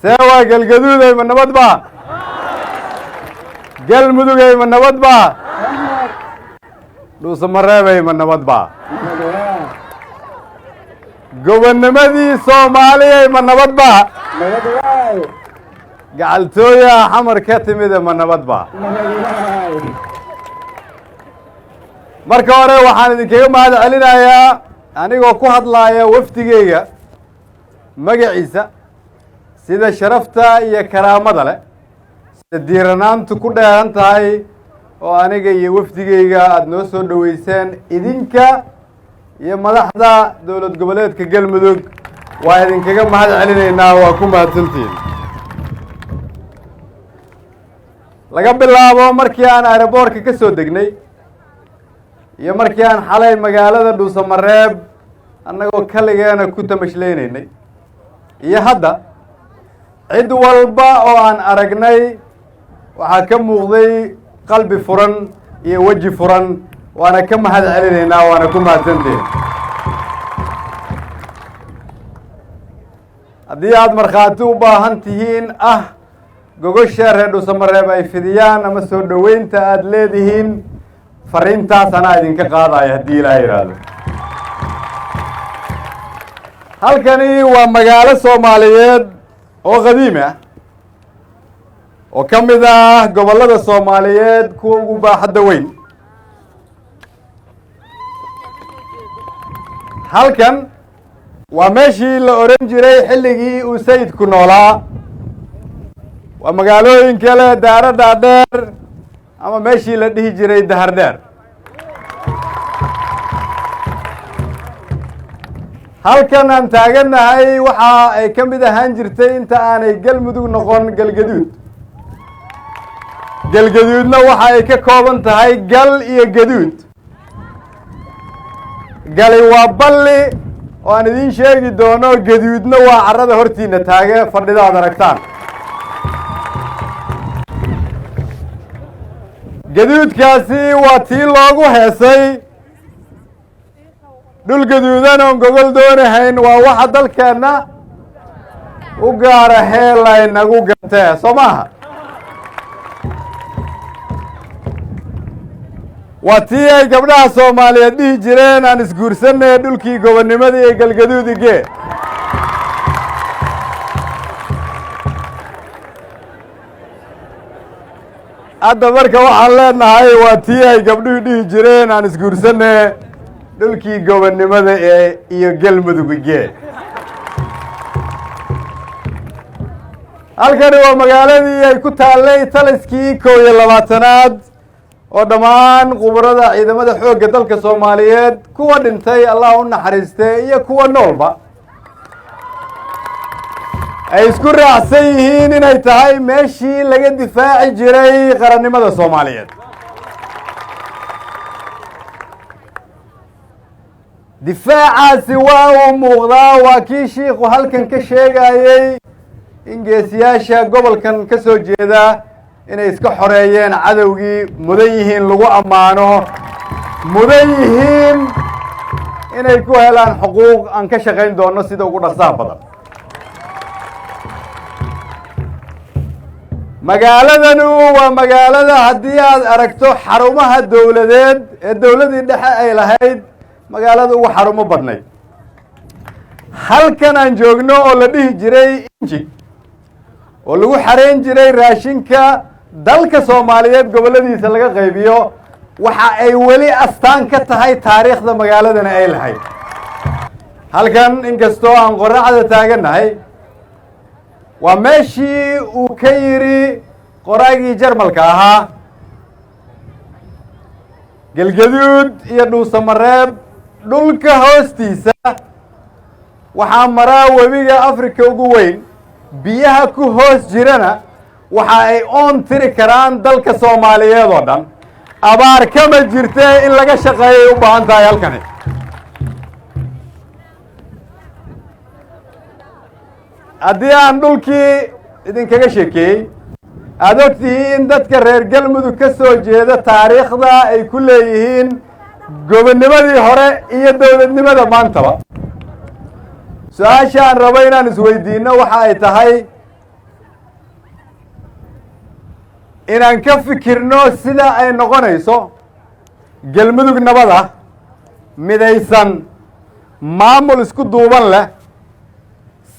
سوا قلقدود من نبض با قل مدوغي من نبض با دوس مرابي من نبض با قوان نمدي صومالي من نبض با قالتو يا حمر كاتمي من نبض با marka hore waxaan idinkaga mahad celinayaa anigoo ku hadlaaya wafdigeyga magaciisa sida sharafta iyo karaamada leh sida diiranaantu ku dheeran tahay oo aniga iyo wafdigeyga aada noo soo dhoweyseen idinka iyo madaxda dowlad goboleedka galmudug waa idinkaga mahad celinaynaa waa ku mahadsantihiin laga bilaabo markii aan aeroboortka ka soo degnay iyo markii aan xalay magaalada dhuusamareeb annagoo kaligeena ku tamashlaynaynay iyo hadda cid walba oo aan aragnay waxaa ka muuqday qalbi furan iyo weji furan waana ka mahad celinaynaa waana ku mahadsantihiin haddii aada markhaati u baahan tihiin gogosha reer dhuusamareeb ay fidiyaan ama soo dhoweynta aada leedihiin fariintaas anaa idinka qaadaya haddii ilaaha yidhaahdo halkani waa magaalo soomaaliyeed oo qadiimi ah oo ka mid ah gobollada soomaaliyeed kuwa ugu baaxadda weyn halkan waa meeshii la oran jiray xilligii uu sayidku noolaa waa magaalooyinka leh daaro dhaadheer ama meeshii la dhihi jiray dahar dheer halkan aan taagannahay waxa ay ka mid ahaan jirtay inta aanay galmudug noqon galgaduud galgaduudna waxa ay ka kooban tahay gal iyo gaduud gali waa balli oo aan idiin sheegi doono gaduudna waa carrada hortiina taage fadhida aad aragtaan gaduudkaasi waa tii loogu heesay dhul gaduudan oon gogol doonahayn waa waxa dalkeenna u gaara heelaynagu gatee soo maaha waa tii ay gabdhaha soomaaliyeed dhihi jireen aan isguursanay dhulkii gobonnimada iyo galgaduud igee hadda marka waxaan leenahay waa tii ay gabdhuhu dhihi jireen aan isguursanay dhulkii gobonnimada iyo galmudug igee halkani waa magaaladii ay ku taallay taliskii 21aad oo dhammaan khubarada ciidamada xoogga dalka soomaaliyeed kuwa dhintay allah u naxariistee iyo kuwa noolba ay isku raacsan yihiin inay tahay meeshii laga difaaci jiray qarannimada soomaaliyeed difaacaasi waa uu muuqdaa waa kii shiikhu halkan ka sheegayey in geesiyaasha gobolkan ka soo jeeda inay iska xoreeyeen cadowgii mudan yihiin lagu ammaano mudan yihiin inay ku helaan xuquuq aan ka shaqayn doono sida ugu dhaqsaha badan magaaladanu waa magaalada haddii aad aragto xarumaha dowladeed ee dowladii dhexe ay lahayd magaalada ugu xarumo badnayd halkan aan joogno oo la dhihi jiray inji oo lagu xarayn jiray raashinka dalka soomaaliyeed gobolladiisa laga qaybiyo waxa ay weli astaan ka tahay taariikhda magaaladana ay lahayd halkan inkastoo aan qorraxda taagannahay waa meeshii uu ka yidhi qoraagii jarmalka ahaa galgaduud iyo dhuusamareeb dhulka hoostiisa waxaa maraa webiga afrika ugu weyn biyaha ku hoos jirana waxa ay oon tiri karaan dalka soomaaliyeed oo dhan abaar kama jirte in laga shaqeeyay u baahan tahay halkani haddii aan dhulkii idinkaga sheekeeyey aada ogtihiin in dadka reer galmudug ka soo jeeda taariikhda ay ku leeyihiin gobonnimadii hore iyo dowladnimada maantaba su-aashaan rabo inaan isweydiino waxa ay tahay inaan ka fikirno sida ay noqonayso galmudug nabad ah midaysan maamul isku duuban leh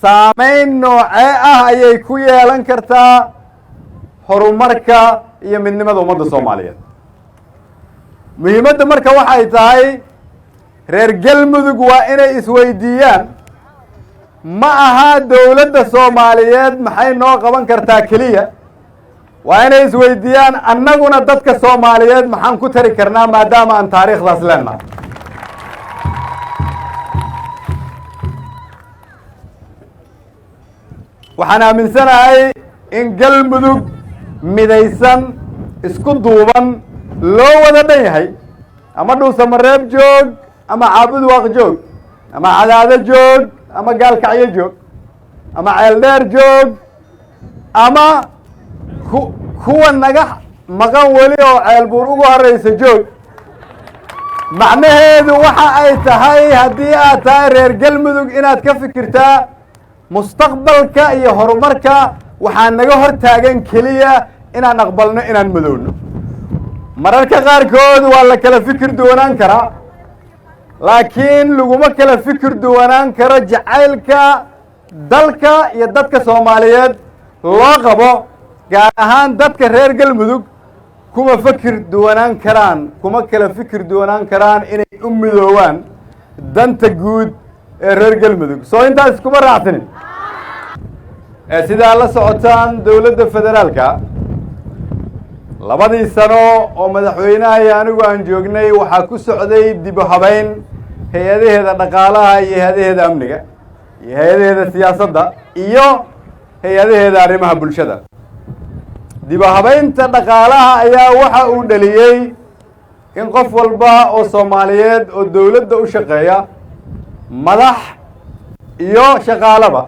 saameyn noocee ah ayay ku yeelan kartaa horumarka iyo midnimada ummadda soomaaliyeed muhiimadda marka waxay tahay reer galmudug waa inay isweydiiyaan ma aha dowladda soomaaliyeed maxay noo qaban kartaa keliya waa inay isweydiiyaan annaguna dadka soomaaliyeed maxaan ku tari karnaa maadaama aan taariikhdaas leenahay waxaan aaminsanahay in galmudug midaysan isku duuban loo wada dhan yahay ama dhuusamareeb joog ama caabud waaq joog ama cadaado joog ama gaalkacyo joog ama ceeldheer joog ama kuwa naga maqan weli oo ceelbuur ugu horeysa joog macnaheedu waxa ay tahay haddii aad tahay reer galmudug inaad ka fikirtaa mustaqbalka iyo horumarka waxaa naga hor taagan keliya inaan aqbalno inaan madowno mararka qaarkood waa la kala fikir duwanaan karaa laakiin laguma kala fikir duwanaan karo jacaylka dalka iyo dadka soomaaliyeed loo qabo gaar ahaan dadka reer galmudug kuma kala fikir duwanaan karaan inay u midoowaan danta guud ee reer galmudug soo intaas iskuma raacsanin sidaa la socotaan dowladda federaalka labadii sano oo madaxweynaha iyo anigu aan joognay waxaa ku socday dib u habeyn hay-adaheeda dhaqaalaha iyo hay-adaheeda amniga iyo hay-adaheeda siyaasadda iyo hay-adaheeda arrimaha bulshada dib u habeynta dhaqaalaha ayaa waxa uu dhaliyey in qof walba oo soomaaliyeed oo dowladda u shaqeeya madax iyo shaqaalaba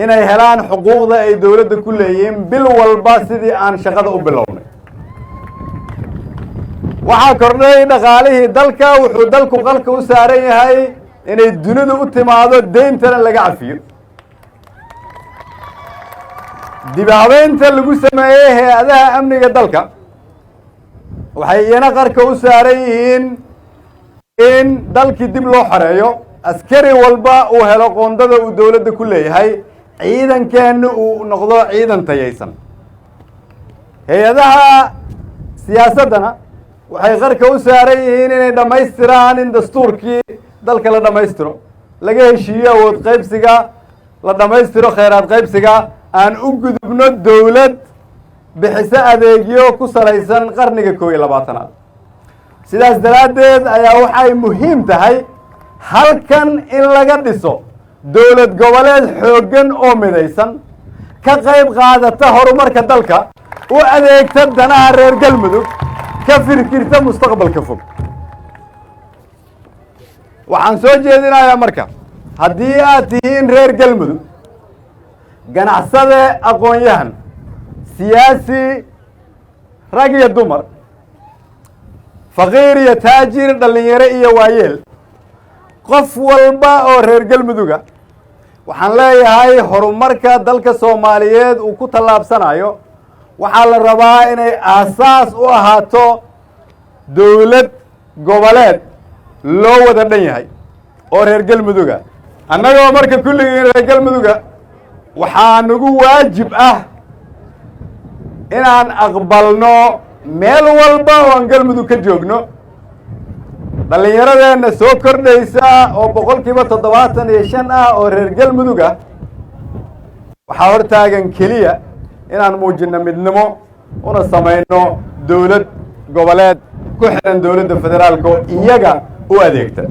inay helaan xuquuqda ay dowladda ku leeyihiin bil walba sidii aan shaqada u bilownay waxaa kordhay dhaqaalihii dalka wuxuu dalku qalka u saaran yahay inay dunidu u timaado deyntana laga cafiyo dib habeynta lagu sameeyey hay-adaha amniga dalka waxay iyana qarka u saaran yihiin in dalkii dib loo xoreeyo askari walba uu helo qoondada uu dowladda ku leeyahay ciidankeenna uu noqdo ciidan tayaysan hay-adaha siyaasaddana waxay qarka u saaran yihiin inay dhammaystiraan in dastuurkii dalka la dhammaystiro laga heshiiyo awood qaybsiga la dhammaystiro kheyraad qaybsiga aan u gudubno dowlad bixiso adeegyo ku salaysan qarniga 21aad sidaas daraaddeed ayaa waxay muhiim tahay halkan in laga dhiso dowlad goboleed xooggan oo midaysan ka qayb qaadata horumarka dalka u adeegta danaha reer galmudug ka fikirta mustaqbalka fog waxaan soo jeedinayaa marka haddii aad tihiin reer galmudug ganacsade aqoon-yahan siyaasi rag iyo dumar faqiir iyo taajir dhallinyaro iyo waayeel qof walba oo reer galmuduga waxaan leeyahay horumarka dalka soomaaliyeed uu ku tallaabsanayo waxaa la rabaa inay aasaas u ahaato dowlad goboleed loo wada dhan yahay oo reer galmuduga annagoo marka kulligii reer galmuduga waxaa nagu waajib ah inaan aqbalno meel walba oo aan galmudug ka joogno dhallinyaradeenna soo kordhaysa oo 75% ah oo reer galmudug ah waxaa hortaagan keliya inaan muujino midnimo una samayno dowlad goboleed ku xiran dowladda federaalka oo iyaga u adeegta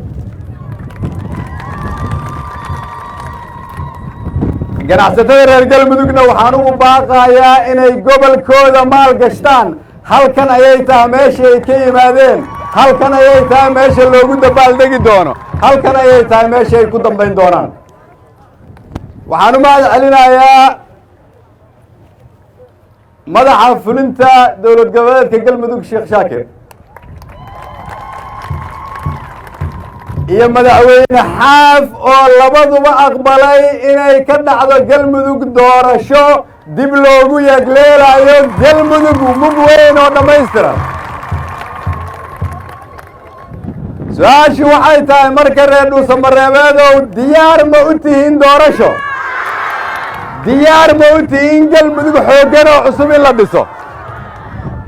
ganacsatada reer galmudugna waxaan ugu baaqayaa inay gobolkooda maal gashtaan halkan ayay tahay meesha ay ka yimaadeen halkan ayay tahay meesha loogu dabaaldegi doono halkan ayay tahay meesha ay ku dambayn doonaan waxaan u mahad celinayaa madaxa fulinta dowlad goboleedka galmudug sheekh shaakir iyo madaxweyne xaaf oo labaduba aqbalay inay ka dhacdo galmudug doorasho dib loogu yegleelayo galmudug mug weyn oo dhammaystiran. su-aashu waxay tahay marka reer dhuusamareebeedow diyaar ma u tihiin doorasho? diyaar ma u tihiin galmudug xooggan oo cusub in la dhiso?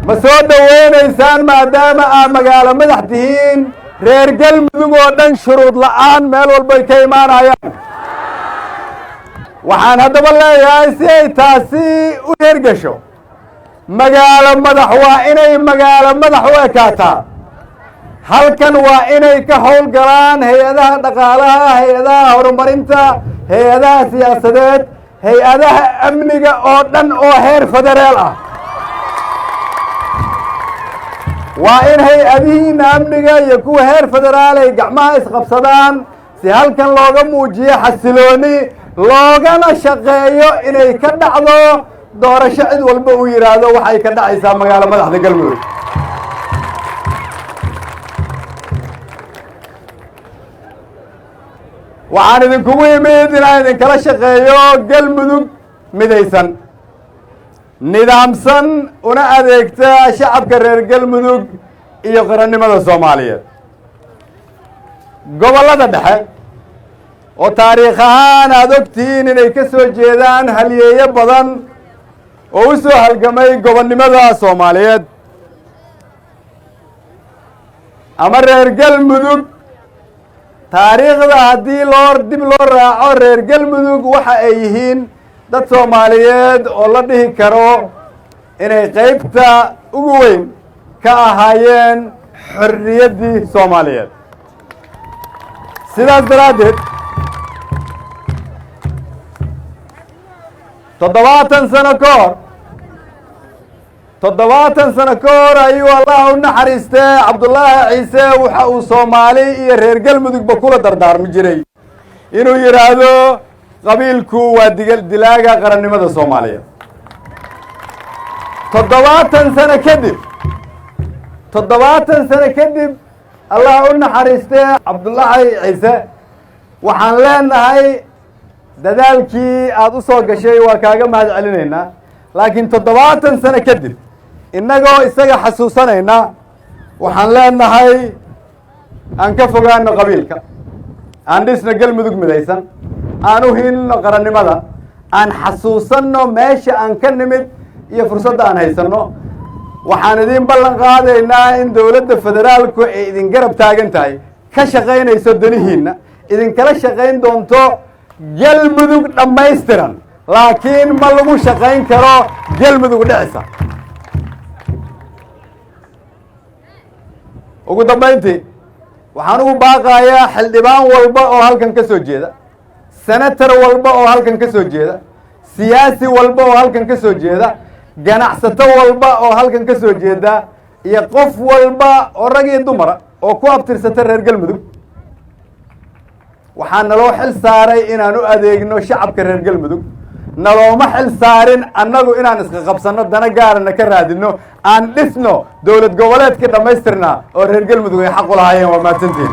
ma soo dhoweynaysaan maadaama aad magaalo madax tihiin reer galmudug oo dhan shuruud la'aan meel walbay ka imaanayaan? waxaan haddaba leeyahay si ay taasi u hergesho magaalo madax waa inay magaalo madax u ekaataa. halkan waa inay ka howl galaan hay-adaha dhaqaalaha, hay-adaha horumarinta, hay-adaha siyaasadeed, hay-adaha amniga oo dhan oo heer federaal ah. waa in hay-adihiina amniga iyo kuwa heer federaal ay gacmaha isqabsadaan si halkan looga muujiyo xasilooni, loogana shaqeeyo inay ka dhacdo doorasho cid walba uu yidhaahdo waxay ka dhacaysaa magaalo madaxda galmudug. waxaan idinkugu imid inaan idinkala shaqeeyo galmudug midaysan, nidaamsan, una adeegta shacabka reer galmudug iyo qarannimada soomaaliyeed. gobollada dhexe oo taariikh ahaan aada ogtihiin inay ka soo jeedaan halyeeyo badan oo u soo halgamay gobonnimada soomaaliyeed, ama reer galmudug taariikhda haddii dib loo raaco reer galmudug waxa ay yihiin dad soomaaliyeed oo la dhihi karo inay qaybta ugu weyn ka ahaayeen xorriyaddii soomaaliyeed. sidaas daraaddeed 70 sano ka hor ayuu allah u naxariistay cabdullaahi ciise waxa uu soomaali iyo reer galmudugba kula dardaarmi jiray inuu yidhaahdo qabiilku waa dilaaga qarannimada soomaaliyeed. 70 sano kadib allah u naxariistay cabdullaahi ciise waxaan leenahay dadaalkii aada u soo gashay waa kaaga mahad celinaynaa, laakiin 70 sano kadib innagoo isaga xasuusanayna waxaan leenahay aan ka fogaano qabiilka, aan dhisno galmudug midaysan, aan u hiilno qarannimada, aan xasuusanno meesha aan ka nimid iyo fursadda aan haysanno. waxaan idiin ballan qaadaynaa in dowladda federaalku ay idin garab taagan tahay, ka shaqaynayso danihiinna, idinkala shaqayn doonto galmudug dhammaystiran, laakiin ma lagu shaqayn karo galmudug dhicisa. ugu dambayntii waxaan ugu baaqayaa xildhibaan walba oo halkan ka soo jeeda, senator walba oo halkan ka soo jeeda, siyaasi walba oo halkan ka soo jeeda, ganacsato walba oo halkan ka soo jeeda, iyo qof walba oo rag iyo dumara oo ku abtirsata reer galmudug. waxaa naloo xil saaray inaan u adeegno shacabka reer galmudug, nalooma xil saarin annagu inaan iska qabsanno dana gaarana ka raadinno. aan dhisno dowlad goboleedkii dhammaystirnaa oo reer galmudug ay xaq u lahaayeen. waa mahadsantiin.